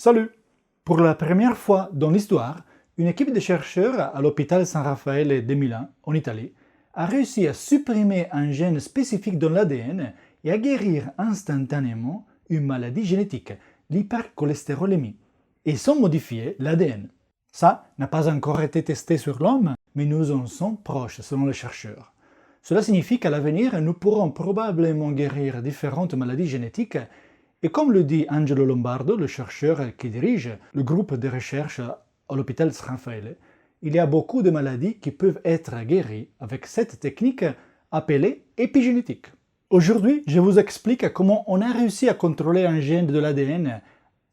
Salut! Pour la première fois dans l'histoire, une équipe de chercheurs à l'hôpital San Raffaele de Milan, en Italie, a réussi à supprimer un gène spécifique dans l'ADN et à guérir instantanément une maladie génétique, l'hypercholestérolémie, et sans modifier l'ADN. Ça n'a pas encore été testé sur l'homme, mais nous en sommes proches selon les chercheurs. Cela signifie qu'à l'avenir, nous pourrons probablement guérir différentes maladies génétiques. Et comme le dit Angelo Lombardo, le chercheur qui dirige le groupe de recherche à l'hôpital San Raffaele, il y a beaucoup de maladies qui peuvent être guéries avec cette technique appelée épigénétique. Aujourd'hui, je vous explique comment on a réussi à contrôler un gène de l'ADN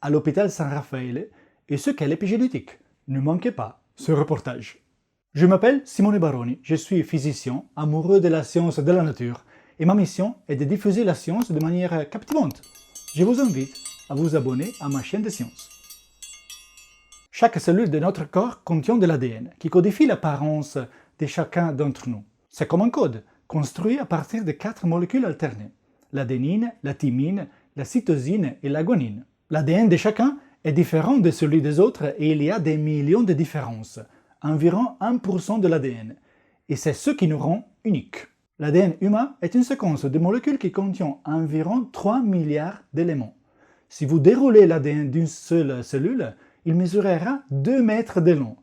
à l'hôpital San Raffaele et ce qu'est l'épigénétique. Ne manquez pas ce reportage. Je m'appelle Simone Baroni, je suis physicien, amoureux de la science et de la nature, et ma mission est de diffuser la science de manière captivante. Je vous invite à vous abonner à ma chaîne de science. Chaque cellule de notre corps contient de l'ADN, qui codifie l'apparence de chacun d'entre nous. C'est comme un code, construit à partir de 4 molécules alternées, l'adénine, la thymine, la cytosine et la guanine. L'ADN de chacun est différent de celui des autres et il y a des millions de différences, environ 1% de l'ADN, et c'est ce qui nous rend uniques. L'ADN humain est une séquence de molécules qui contient environ 3 milliards d'éléments. Si vous déroulez l'ADN d'une seule cellule, il mesurera 2 mètres de long.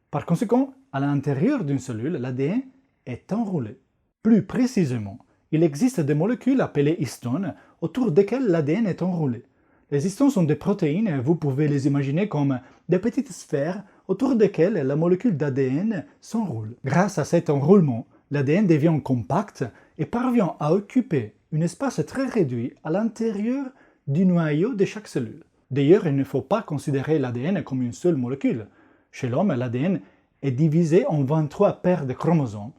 Par conséquent, à l'intérieur d'une cellule, l'ADN est enroulé. Plus précisément, il existe des molécules appelées histones autour desquelles l'ADN est enroulé. Les histones sont des protéines et vous pouvez les imaginer comme des petites sphères autour desquelles la molécule d'ADN s'enroule. Grâce à cet enroulement, l'ADN devient compact et parvient à occuper un espace très réduit à l'intérieur du noyau de chaque cellule. D'ailleurs, il ne faut pas considérer l'ADN comme une seule molécule. Chez l'homme, l'ADN est divisé en 23 paires de chromosomes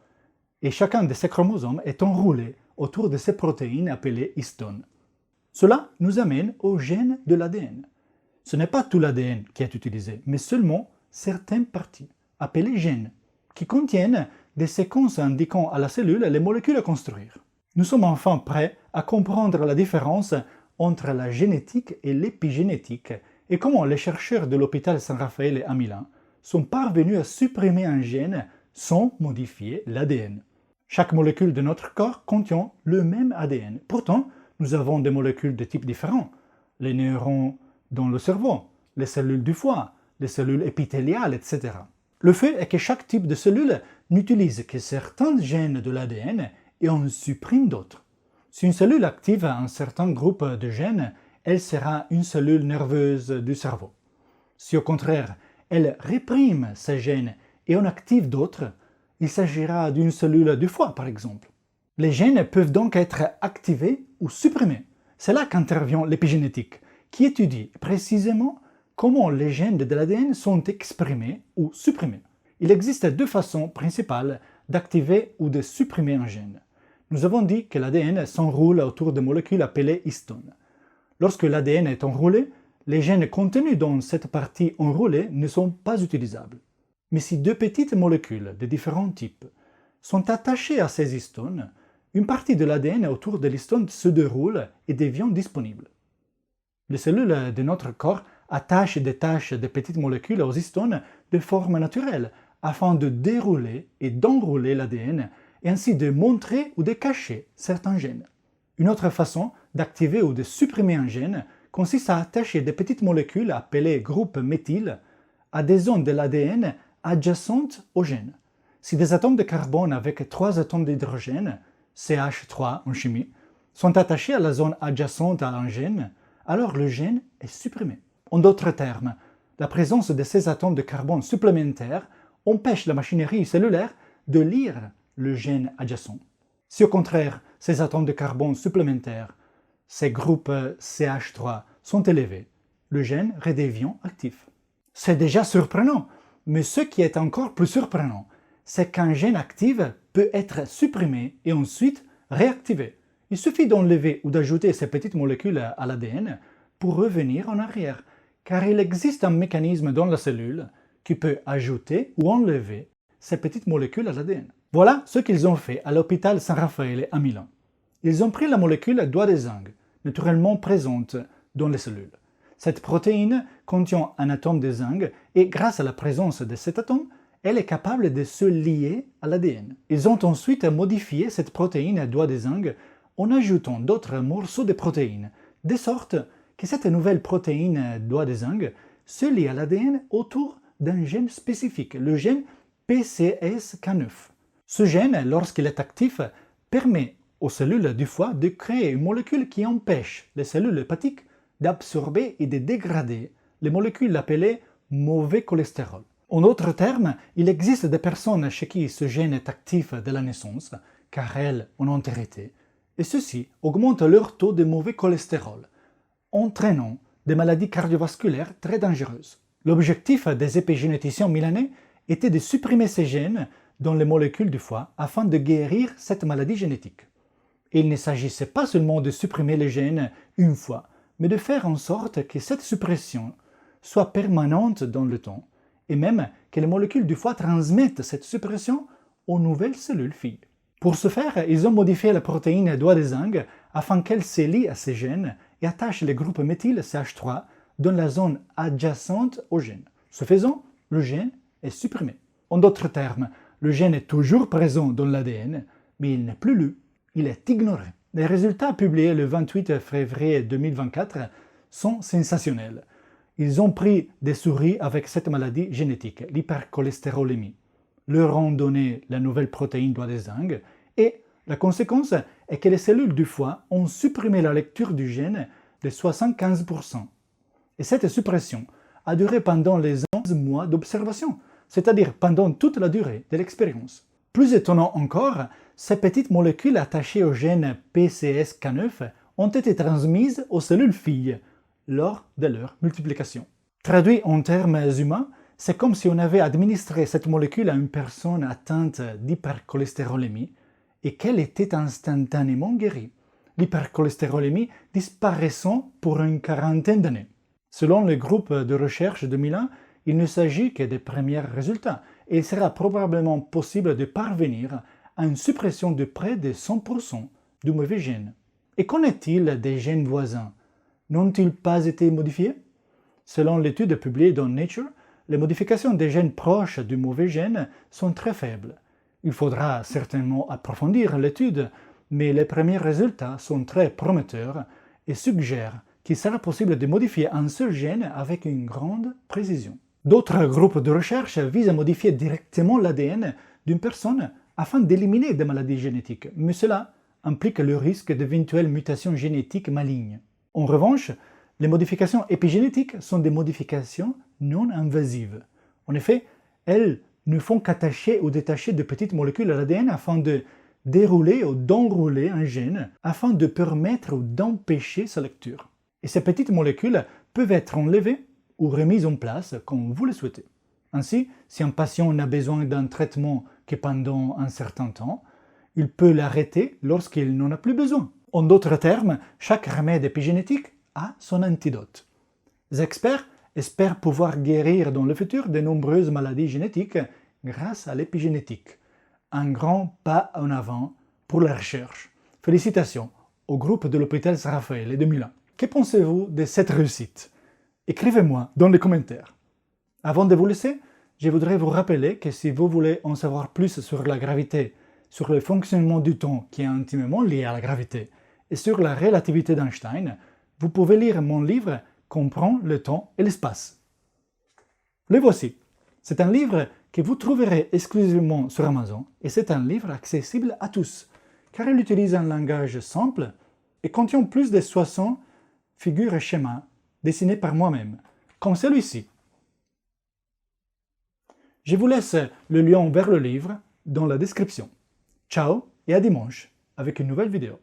et chacun de ces chromosomes est enroulé autour de ces protéines appelées histones. Cela nous amène aux gènes de l'ADN. Ce n'est pas tout l'ADN qui est utilisé, mais seulement certaines parties, appelées gènes, qui contiennent des séquences indiquant à la cellule les molécules à construire. Nous sommes enfin prêts à comprendre la différence entre la génétique et l'épigénétique et comment les chercheurs de l'hôpital San Raffaele à Milan sont parvenus à supprimer un gène sans modifier l'ADN. Chaque molécule de notre corps contient le même ADN. Pourtant, nous avons des molécules de types différents. Les neurones dans le cerveau, les cellules du foie, les cellules épithéliales, etc. Le fait est que chaque type de cellule n'utilise que certains gènes de l'ADN et en supprime d'autres. Si une cellule active un certain groupe de gènes, elle sera une cellule nerveuse du cerveau. Si au contraire, elle réprime ces gènes et en active d'autres, il s'agira d'une cellule du foie par exemple. Les gènes peuvent donc être activés ou supprimés. C'est là qu'intervient l'épigénétique, qui étudie précisément comment les gènes de l'ADN sont exprimés ou supprimés. Il existe 2 façons principales d'activer ou de supprimer un gène. Nous avons dit que l'ADN s'enroule autour de molécules appelées histones. Lorsque l'ADN est enroulé, les gènes contenus dans cette partie enroulée ne sont pas utilisables. Mais si 2 petites molécules de différents types sont attachées à ces histones, une partie de l'ADN autour de l'histone se déroule et devient disponible. Les cellules de notre corps attachent et détachent des petites molécules aux histones de forme naturelle afin de dérouler et d'enrouler l'ADN et ainsi de montrer ou de cacher certains gènes. Une autre façon d'activer ou de supprimer un gène consiste à attacher des petites molécules appelées groupes méthyle à des zones de l'ADN adjacentes au gène. Si des atomes de carbone avec 3 atomes d'hydrogène, CH3 en chimie, sont attachés à la zone adjacente à un gène, alors le gène est supprimé. En d'autres termes, la présence de ces atomes de carbone supplémentaires empêche la machinerie cellulaire de lire le gène adjacent. Si au contraire, ces atomes de carbone supplémentaires, ces groupes CH3, sont élevés, le gène redevient actif. C'est déjà surprenant, mais ce qui est encore plus surprenant, c'est qu'un gène actif peut être supprimé et ensuite réactivé. Il suffit d'enlever ou d'ajouter ces petites molécules à l'ADN pour revenir en arrière, car il existe un mécanisme dans la cellule qui peut ajouter ou enlever ces petites molécules à l'ADN. Voilà ce qu'ils ont fait à l'hôpital San Raffaele à Milan. Ils ont pris la molécule d'oie de zinc, naturellement présente dans les cellules. Cette protéine contient un atome de zinc et grâce à la présence de cet atome, elle est capable de se lier à l'ADN. Ils ont ensuite modifié cette protéine à doigt de zinc en ajoutant d'autres morceaux de protéines, de sorte que cette nouvelle protéine à doigt de zinc se lie à l'ADN autour d'un gène spécifique, le gène PCSK9. Ce gène, lorsqu'il est actif, permet aux cellules du foie de créer une molécule qui empêche les cellules hépatiques d'absorber et de dégrader les molécules appelées mauvais cholestérol. En d'autres termes, il existe des personnes chez qui ce gène est actif dès la naissance, car elles en ont hérité, et ceci augmente leur taux de mauvais cholestérol, entraînant des maladies cardiovasculaires très dangereuses. L'objectif des épigénéticiens milanais était de supprimer ces gènes dans les molécules du foie afin de guérir cette maladie génétique. Et il ne s'agissait pas seulement de supprimer les gènes une fois, mais de faire en sorte que cette suppression soit permanente dans le temps, et même que les molécules du foie transmettent cette suppression aux nouvelles cellules filles. Pour ce faire, ils ont modifié la protéine doigt de zinc afin qu'elle se lie à ces gènes et attache les groupes méthyl CH3 dans la zone adjacente au gène. Ce faisant, le gène est supprimé. En d'autres termes, le gène est toujours présent dans l'ADN, mais il n'est plus lu, il est ignoré. Les résultats publiés le 28 février 2024 sont sensationnels. Ils ont pris des souris avec cette maladie génétique, l'hypercholestérolémie, leur ont donné la nouvelle protéine doigt de zinc et la conséquence est que les cellules du foie ont supprimé la lecture du gène de 75%. Et cette suppression a duré pendant les 11 mois d'observation, c'est-à-dire pendant toute la durée de l'expérience. Plus étonnant encore, ces petites molécules attachées au gène PCSK9 ont été transmises aux cellules filles lors de leur multiplication. Traduit en termes humains, c'est comme si on avait administré cette molécule à une personne atteinte d'hypercholestérolémie et qu'elle était instantanément guérie, l'hypercholestérolémie disparaissant pour une quarantaine d'années. Selon le groupe de recherche de Milan, il ne s'agit que des premiers résultats et il sera probablement possible de parvenir à une suppression de près de 100% du mauvais gène. Et qu'en est-il des gènes voisins? N'ont-ils pas été modifiés? Selon l'étude publiée dans Nature, les modifications des gènes proches du mauvais gène sont très faibles. Il faudra certainement approfondir l'étude, mais les premiers résultats sont très prometteurs et suggèrent qu'il sera possible de modifier un seul gène avec une grande précision. D'autres groupes de recherche visent à modifier directement l'ADN d'une personne afin d'éliminer des maladies génétiques, mais cela implique le risque d'éventuelles mutations génétiques malignes. En revanche, les modifications épigénétiques sont des modifications non invasives. En effet, elles ne font qu'attacher ou détacher de petites molécules à l'ADN afin de dérouler ou d'enrouler un gène afin de permettre ou d'empêcher sa lecture. Et ces petites molécules peuvent être enlevées ou remises en place comme vous le souhaitez. Ainsi, si un patient n'a besoin d'un traitement que pendant un certain temps, il peut l'arrêter lorsqu'il n'en a plus besoin. En d'autres termes, chaque remède épigénétique a son antidote. Les experts espèrent pouvoir guérir dans le futur de nombreuses maladies génétiques grâce à l'épigénétique. Un grand pas en avant pour la recherche. Félicitations au groupe de l'hôpital Saint-Raphaël et de Milan. Que pensez-vous de cette réussite? Écrivez-moi dans les commentaires. Avant de vous laisser, je voudrais vous rappeler que si vous voulez en savoir plus sur la gravité, sur le fonctionnement du temps qui est intimement lié à la gravité, et sur la relativité d'Einstein, vous pouvez lire mon livre « Comprends le temps et l'espace ». Le voici. C'est un livre que vous trouverez exclusivement sur Amazon et c'est un livre accessible à tous, car il utilise un langage simple et contient plus de 60 figures et schémas dessinés par moi-même, comme celui-ci. Je vous laisse le lien vers le livre dans la description. Ciao et à dimanche avec une nouvelle vidéo.